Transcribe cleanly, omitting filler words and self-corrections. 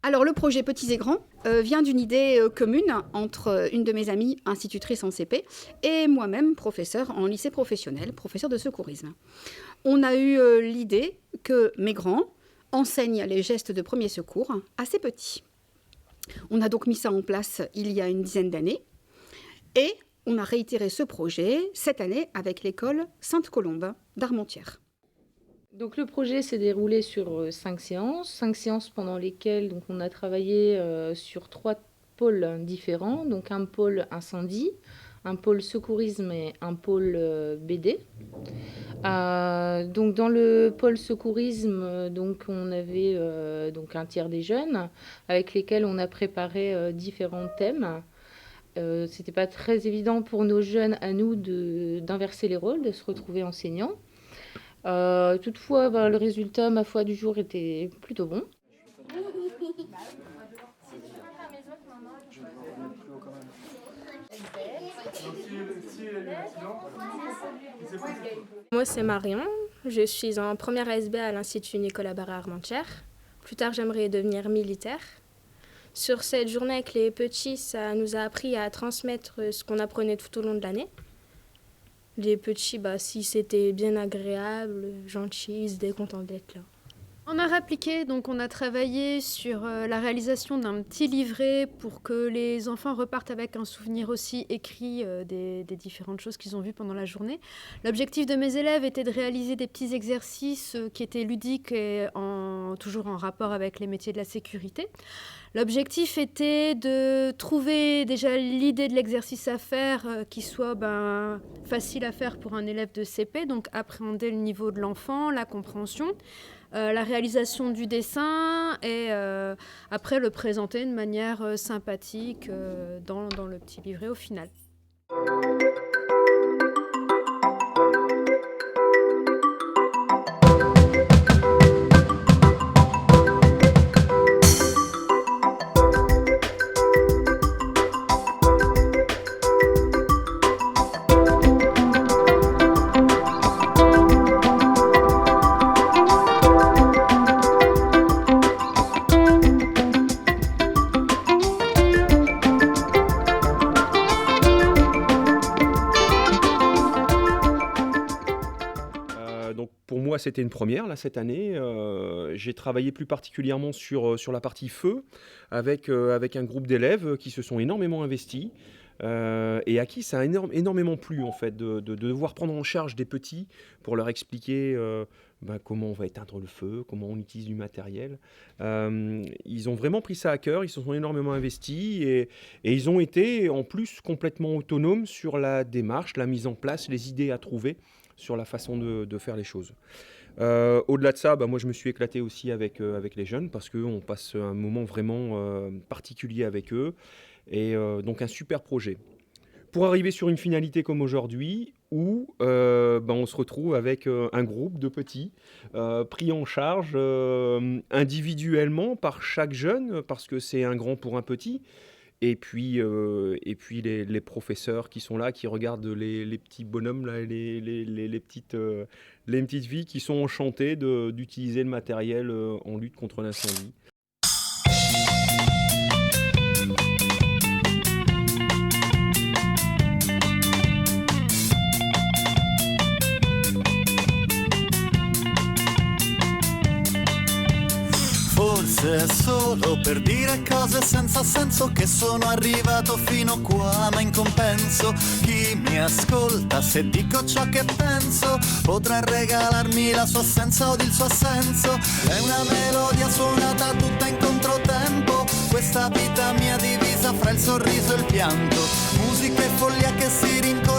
Alors le projet Petits et Grands vient d'une idée commune entre une de mes amies, institutrice en CP, et moi-même, professeure en lycée professionnel, professeur de secourisme. On a eu l'idée que mes grands enseignent les gestes de premier secours à ces petits. On a donc mis ça en place il y a une dizaine d'années et on a réitéré ce projet cette année avec l'école Sainte-Colombe d'Armentières. Donc le projet s'est déroulé sur 5 séances pendant lesquelles donc, on a travaillé sur 3 pôles différents, donc un pôle incendie, un pôle secourisme et un pôle BD. Donc dans le pôle secourisme, donc on avait donc un tiers des jeunes avec lesquels on a préparé différents thèmes. C'était pas très évident pour nos jeunes à nous d'inverser les rôles, de se retrouver enseignants. Toutefois, le résultat, ma foi, du jour était plutôt bon. Moi, c'est Marion. Je suis en première ASB à l'Institut Nicolas Barré à Armentières. Plus tard, j'aimerais devenir militaire. Sur cette journée avec les petits, ça nous a appris à transmettre ce qu'on apprenait tout au long de l'année. Les petits, si c'était bien agréable, gentils, ils étaient contents d'être là. On a réappliqué, donc on a travaillé sur la réalisation d'un petit livret pour que les enfants repartent avec un souvenir aussi écrit des différentes choses qu'ils ont vues pendant la journée. L'objectif de mes élèves était de réaliser des petits exercices qui étaient ludiques et toujours en rapport avec les métiers de la sécurité. L'objectif était de trouver déjà l'idée de l'exercice à faire qui soit facile à faire pour un élève de CP, donc appréhender le niveau de l'enfant, la compréhension, la réalisation du dessin et après le présenter de manière sympathique dans le petit livret au final. Pour moi, c'était une première là, cette année. J'ai travaillé plus particulièrement sur la partie feu avec un groupe d'élèves qui se sont énormément investis et à qui ça a énormément plu en fait, de devoir prendre en charge des petits pour leur expliquer comment on va éteindre le feu, comment on utilise du matériel. Ils ont vraiment pris ça à cœur, ils se sont énormément investis et ils ont été en plus complètement autonomes sur la démarche, la mise en place, les idées à trouver sur la façon de faire les choses. Au-delà de ça, moi je me suis éclaté aussi avec les jeunes parce qu'on passe un moment vraiment particulier avec eux et donc un super projet. Pour arriver sur une finalité comme aujourd'hui où on se retrouve avec un groupe de petits pris en charge individuellement par chaque jeune parce que c'est un grand pour un petit. Et puis les professeurs qui sont là, qui regardent les petits bonhommes, là, les petites filles qui sont enchantées d'utiliser le matériel en lutte contre l'incendie. Forse è solo per dire cose senza senso che sono arrivato fino qua, ma in compenso chi mi ascolta se dico ciò che penso potrà regalarmi la sua assenza o il suo assenso. È una melodia suonata tutta in controtempo, questa vita mia divisa fra il sorriso e il pianto, musica e follia che si rincontrano